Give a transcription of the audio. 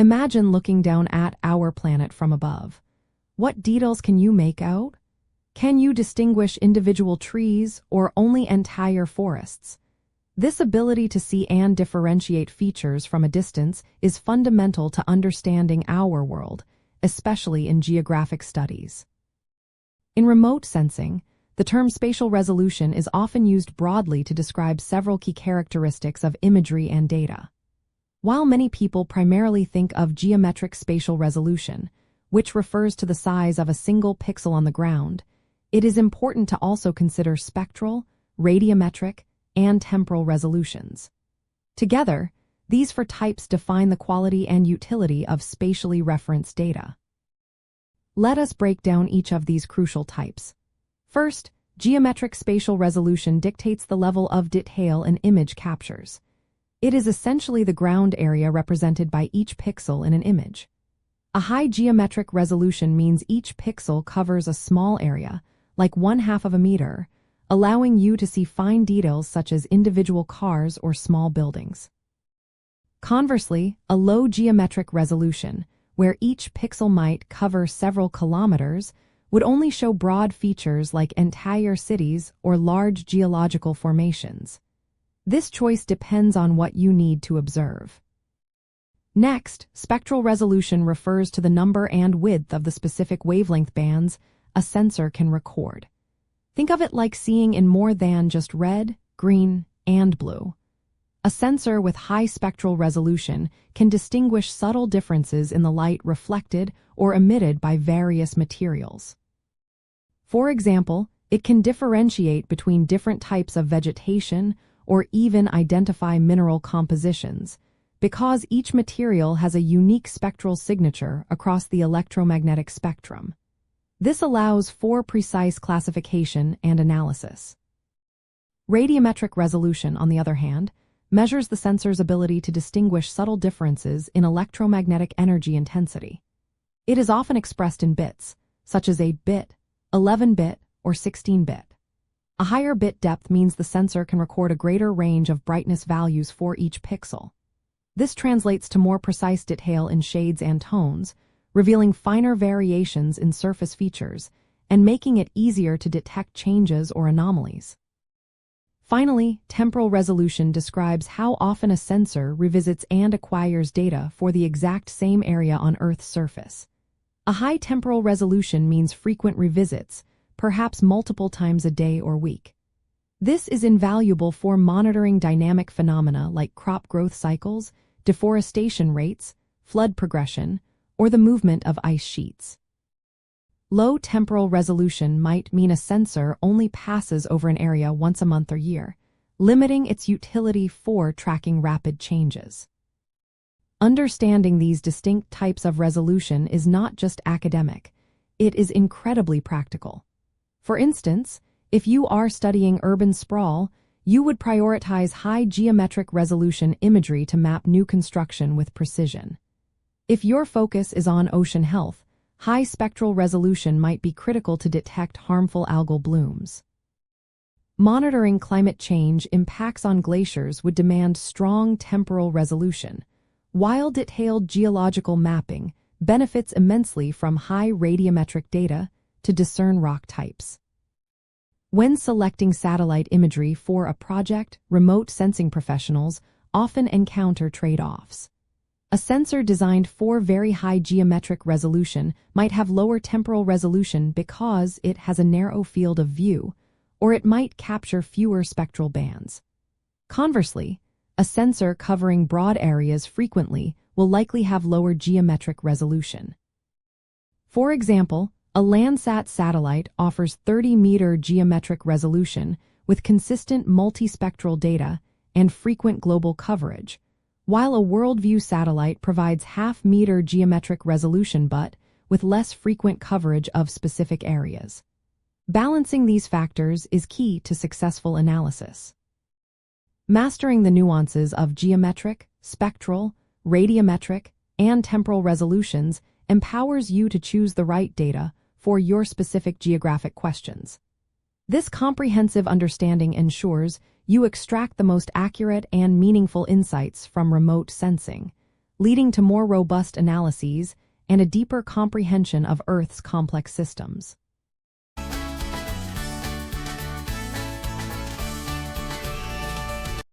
Imagine looking down at our planet from above. What details can you make out? Can you distinguish individual trees or only entire forests? This ability to see and differentiate features from a distance is fundamental to understanding our world, especially in geographic studies. In remote sensing, the term spatial resolution is often used broadly to describe several key characteristics of imagery and data. While many people primarily think of geometric spatial resolution, which refers to the size of a single pixel on the ground, it is important to also consider spectral, radiometric, and temporal resolutions. Together, these four types define the quality and utility of spatially referenced data. Let us break down each of these crucial types. First, geometric spatial resolution dictates the level of detail an image captures. It is essentially the ground area represented by each pixel in an image. A high geometric resolution means each pixel covers a small area, like 1/2 of a meter, allowing you to see fine details such as individual cars or small buildings. Conversely, a low geometric resolution, where each pixel might cover several kilometers, would only show broad features like entire cities or large geological formations. This choice depends on what you need to observe. Next, spectral resolution refers to the number and width of the specific wavelength bands a sensor can record. Think of it like seeing in more than just red, green, and blue. A sensor with high spectral resolution can distinguish subtle differences in the light reflected or emitted by various materials. For example, it can differentiate between different types of vegetation or even identify mineral compositions, because each material has a unique spectral signature across the electromagnetic spectrum. This allows for precise classification and analysis. Radiometric resolution, on the other hand, measures the sensor's ability to distinguish subtle differences in electromagnetic energy intensity. It is often expressed in bits, such as 8-bit, 11-bit, or 16-bit. A higher bit depth means the sensor can record a greater range of brightness values for each pixel. This translates to more precise detail in shades and tones, revealing finer variations in surface features and making it easier to detect changes or anomalies. Finally, temporal resolution describes how often a sensor revisits and acquires data for the exact same area on Earth's surface. A high temporal resolution means frequent revisits, perhaps multiple times a day or week. This is invaluable for monitoring dynamic phenomena like crop growth cycles, deforestation rates, flood progression, or the movement of ice sheets. Low temporal resolution might mean a sensor only passes over an area once a month or year, limiting its utility for tracking rapid changes. Understanding these distinct types of resolution is not just academic, it is incredibly practical. For instance, if you are studying urban sprawl, you would prioritize high geometric resolution imagery to map new construction with precision. If your focus is on ocean health, high spectral resolution might be critical to detect harmful algal blooms. Monitoring climate change impacts on glaciers would demand strong temporal resolution, while detailed geological mapping benefits immensely from high radiometric data to discern rock types. When selecting satellite imagery for a project, remote sensing professionals often encounter trade-offs. A sensor designed for very high geometric resolution might have lower temporal resolution because it has a narrow field of view, or it might capture fewer spectral bands. Conversely, a sensor covering broad areas frequently will likely have lower geometric resolution. For example, a Landsat satellite offers 30-meter geometric resolution with consistent multispectral data and frequent global coverage, while a worldview satellite provides half-meter geometric resolution but with less frequent coverage of specific areas. Balancing these factors is key to successful analysis. Mastering the nuances of geometric, spectral, radiometric, and temporal resolutions empowers you to choose the right data for your specific geographic questions. This comprehensive understanding ensures you extract the most accurate and meaningful insights from remote sensing, leading to more robust analyses and a deeper comprehension of Earth's complex systems.